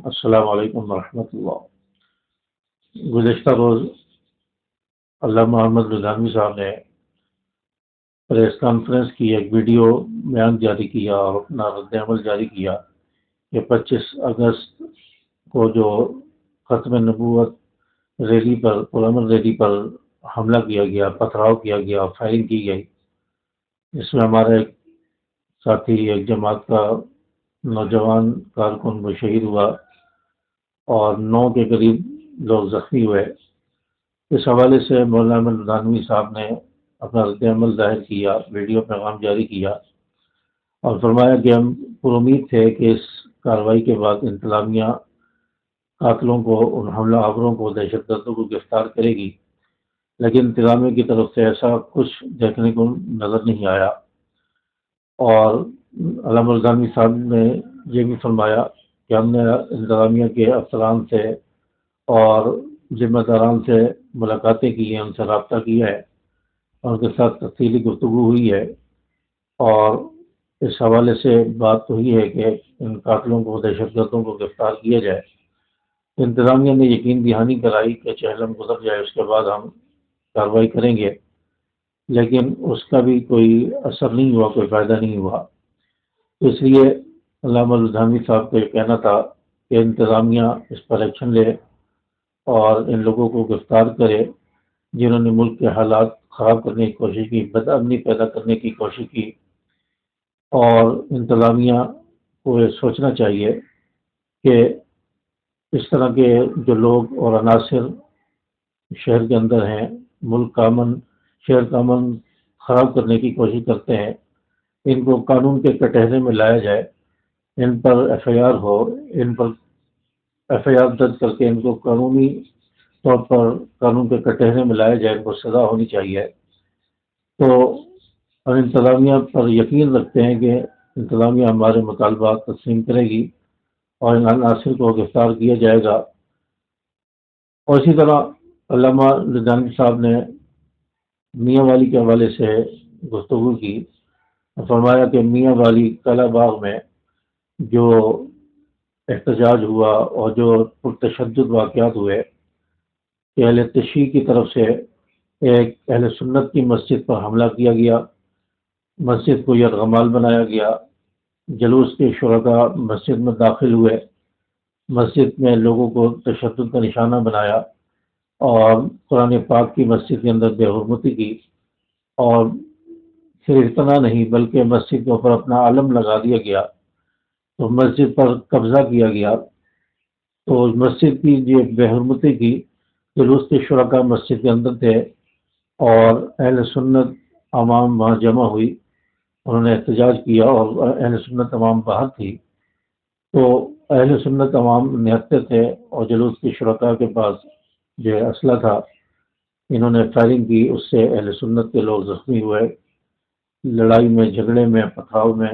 السلام علیکم ورحمۃ اللہ۔ گزشتہ روز علامہ محمد لدھیانوی صاحب نے پریس کانفرنس کی ایک ویڈیو بیان جاری کیا اور اپنا رد عمل جاری کیا کہ 25 اگست کو جو ختم نبوت ریلی پر پرامن ریلی پر حملہ کیا گیا، پتھراؤ کیا گیا، فائرنگ کی گئی، جس میں ہمارا ایک ساتھی ایک جماعت کا نوجوان کارکن وہ شہید ہوا اور 9 کے قریب لوگ زخمی ہوئے۔ اس حوالے سے مولانا احمد لدھیانوی صاحب نے اپنا رد عمل ظاہر کیا، ویڈیو پیغام جاری کیا اور فرمایا کہ ہم پر امید تھے کہ اس کارروائی کے بعد انتظامیہ قاتلوں کو، ان حملہ آوروں کو، دہشت گردوں کو گرفتار کرے گی، لیکن انتظامیہ کی طرف سے ایسا کچھ دیکھنے کو نظر نہیں آیا۔ اور علامہ لدھیانوی صاحب نے یہ بھی فرمایا کہ ہم نے انتظامیہ کے افسران سے اور ذمہ داران سے ملاقاتیں کی ہیں، ان سے رابطہ کیا ہے اور ان کے ساتھ تفصیلی گفتگو ہوئی ہے، اور اس حوالے سے بات ہوئی ہے کہ ان قاتلوں کو، دہشت گردوں کو گرفتار کیا جائے۔ انتظامیہ نے یقین دہانی کرائی کہ چہلم گزر جائے، اس کے بعد ہم کارروائی کریں گے، لیکن اس کا بھی کوئی اثر نہیں ہوا، کوئی فائدہ نہیں ہوا۔ اس لیے علامہ لدھیانوی صاحب کا یہ کہنا تھا کہ انتظامیہ اس پر ایکشن لے اور ان لوگوں کو گرفتار کرے جنہوں نے ملک کے حالات خراب کرنے کی کوشش کی، بدامنی پیدا کرنے کی کوشش کی، اور انتظامیہ کو یہ سوچنا چاہیے کہ اس طرح کے جو لوگ اور عناصر شہر کے اندر ہیں، ملک کا امن، شہر کا امن خراب کرنے کی کوشش کرتے ہیں، ان کو قانون کے کٹہرے میں لایا جائے، ان پر ایف آئی آر ہو، ان پر ایف آئی آر درج کر کے ان کو قانونی طور پر قانون کے کٹہرے میں لایا جائے، ان کو سزا ہونی چاہیے۔ تو ہم انتظامیہ پر یقین رکھتے ہیں کہ انتظامیہ ہمارے مطالبات تسلیم کرے گی اور ان عناصر کو گرفتار کیا جائے گا۔ اور اسی طرح علامہ لدھیانوی صاحب نے میاں والی کے حوالے سے گفتگو کی، فرمایا کہ میاں والی قلعہ باغ میں جو احتجاج ہوا اور جو پرتشدد واقعات ہوئے کہ اہل تشیع کی طرف سے ایک اہل سنت کی مسجد پر حملہ کیا گیا، مسجد کو یرغمال بنایا گیا، جلوس کے شرکاء مسجد میں داخل ہوئے، مسجد میں لوگوں کو تشدد کا نشانہ بنایا اور قرآن پاک کی مسجد کے اندر بے حرمتی کی، اور صرف اتنا نہیں بلکہ مسجد کے اوپر اپنا علم لگا دیا گیا، تو مسجد پر قبضہ کیا گیا۔ تو مسجد کی جو بے حرمتی کی، جلوس کے شرکاء مسجد کے اندر تھے اور اہل سنت عوام وہاں جمع ہوئی، انہوں نے احتجاج کیا اور اہل سنت عوام باہر تھی، تو اہل سنت عوام نہتے تھے اور جلوس کے شرکاء کے پاس جو اسلحہ تھا، انہوں نے فائرنگ کی، اس سے اہل سنت کے لوگ زخمی ہوئے، لڑائی میں، جھگڑے میں، پتھراؤ میں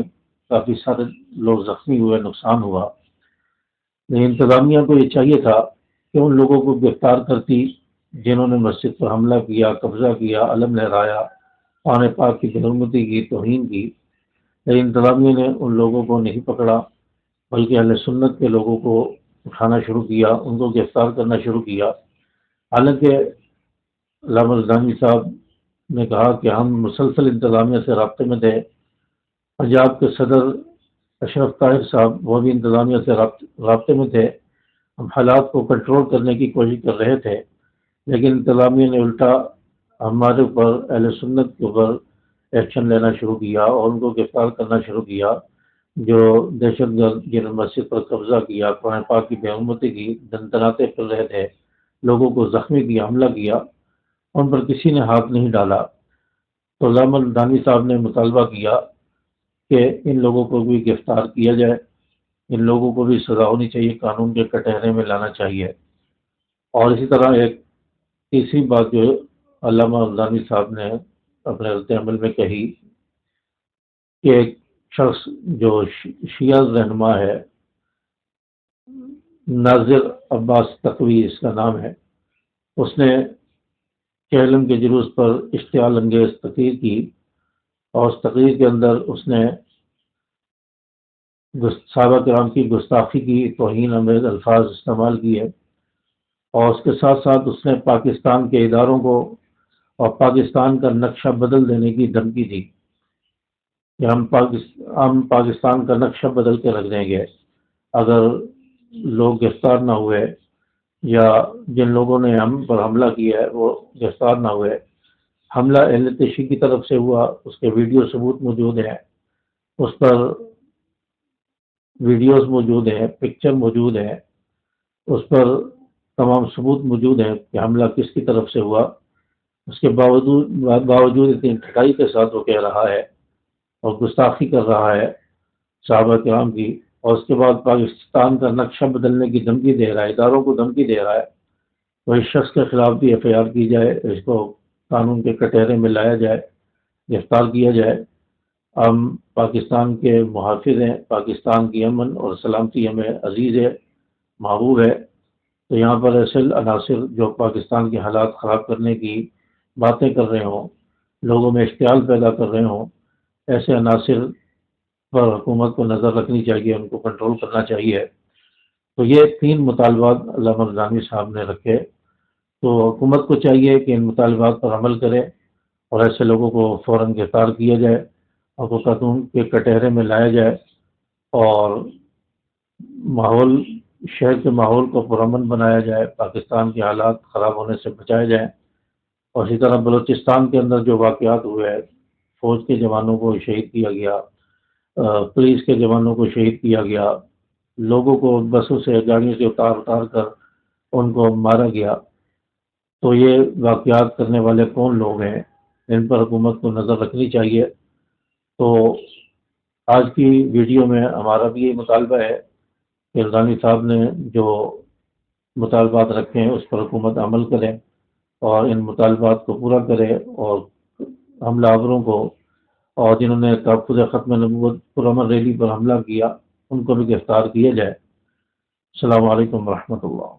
کافی سارے لوگ زخمی ہوئے، نقصان ہوا۔ لیکن انتظامیہ کو یہ چاہیے تھا کہ ان لوگوں کو گرفتار کرتی جنہوں نے مسجد پر حملہ کیا، قبضہ کیا، علم لہرایا، قرآن پاک کی بے حرمتی کی، توہین کی، لیکن انتظامیہ نے ان لوگوں کو نہیں پکڑا، بلکہ اہل سنت کے لوگوں کو اٹھانا شروع کیا، ان کو گرفتار کرنا شروع کیا۔ حالانکہ علامہ لدھیانوی صاحب نے کہا کہ ہم مسلسل انتظامیہ سے رابطے میں تھے، پنجاب کے صدر اشرف طاہر صاحب وہ بھی انتظامیہ سے رابطے میں تھے، ہم حالات کو کنٹرول کرنے کی کوشش کر رہے تھے، لیکن انتظامیہ نے الٹا ہمارے اوپر، اہل سنت کے اوپر ایکشن لینا شروع کیا اور ان کو گرفتار کرنا شروع کیا، جو دہشت گرد جنہوں نے مسجد پر قبضہ کیا، قرآن پاک کی بے حرمتی کی، دندناتے پھر رہے تھے، لوگوں کو زخمی کیا، حملہ کیا، ان پر کسی نے ہاتھ نہیں ڈالا۔ تو علامہ لدھیانوی صاحب نے مطالبہ کیا کہ ان لوگوں کو بھی گرفتار کیا جائے، ان لوگوں کو بھی سزا ہونی چاہیے، قانون کے کٹہرے میں لانا چاہیے۔ اور اسی طرح ایک تیسری بات جو علامہ لدھیانوی صاحب نے اپنے رد عمل میں کہی کہ ایک شخص جو شیعہ رہنما ہے، ناظر عباس تقوی اس کا نام ہے، اس نے چہلم کے جلوس پر اشتعال انگیز تقریر کی، اور اس تقریر کے اندر اس نے صحابہ کرام کی گستاخی کی، توہین آمیز الفاظ استعمال کیے، اور اس کے ساتھ ساتھ اس نے پاکستان کے اداروں کو اور پاکستان کا نقشہ بدل دینے کی دھمکی دی کہ ہم پاکستان کا نقشہ بدل کے رکھ دیں گے اگر لوگ گرفتار نہ ہوئے، یا جن لوگوں نے ہم پر حملہ کیا ہے وہ گرفتار نہ ہوئے۔ حملہ اہل تشیع کی طرف سے ہوا، اس کے ویڈیو ثبوت موجود ہیں، اس پر ویڈیوز موجود ہیں، پکچر موجود ہیں، اس پر تمام ثبوت موجود ہیں کہ حملہ کس کی طرف سے ہوا۔ اس کے باوجود اتنی ٹھٹائی کے ساتھ وہ کہہ رہا ہے اور گستاخی کر رہا ہے صحابہ کرام کی، اور اس کے بعد پاکستان کا نقشہ بدلنے کی دھمکی دے رہا ہے، اداروں کو دھمکی دے رہا ہے۔ تو اس شخص کے خلاف بھی ایف آئی آر کی جائے، اس کو قانون کے کٹہرے میں لایا جائے، گرفتار کیا جائے۔ ہم پاکستان کے محافظ ہیں، پاکستان کی امن اور سلامتی ہمیں عزیز ہے، محبوب ہے۔ تو یہاں پر ایسے عناصر جو پاکستان کے حالات خراب کرنے کی باتیں کر رہے ہوں، لوگوں میں اشتعال پیدا کر رہے ہوں، ایسے عناصر پر حکومت کو نظر رکھنی چاہیے، ان کو کنٹرول کرنا چاہیے۔ تو یہ 3 مطالبات علامہ رضوانی صاحب نے رکھے۔ تو حکومت کو چاہیے کہ ان مطالبات پر عمل کرے اور ایسے لوگوں کو فوراً گرفتار کیا جائے اور کو قانون کے کٹہرے میں لایا جائے، اور شہر کے ماحول کو پرامن بنایا جائے، پاکستان کے حالات خراب ہونے سے بچائے جائیں۔ اور اسی طرح بلوچستان کے اندر جو واقعات ہوئے ہیں، فوج کے جوانوں کو شہید کیا گیا، پولیس کے جوانوں کو شہید کیا گیا، لوگوں کو بسوں سے گاڑیوں سے اتار کر ان کو مارا گیا، تو یہ واقعات کرنے والے کون لوگ ہیں، ان پر حکومت کو نظر رکھنی چاہیے۔ تو آج کی ویڈیو میں ہمارا بھی یہ مطالبہ ہے کہ رضوانی صاحب نے جو مطالبات رکھے ہیں اس پر حکومت عمل کرے اور ان مطالبات کو پورا کرے، اور حملہ آوروں کو اور جنہوں نے تحفظ ختم نبوت پرامن ریلی پر حملہ کیا ان کو بھی گرفتار کیا جائے۔ السلام علیکم ورحمۃ اللہ۔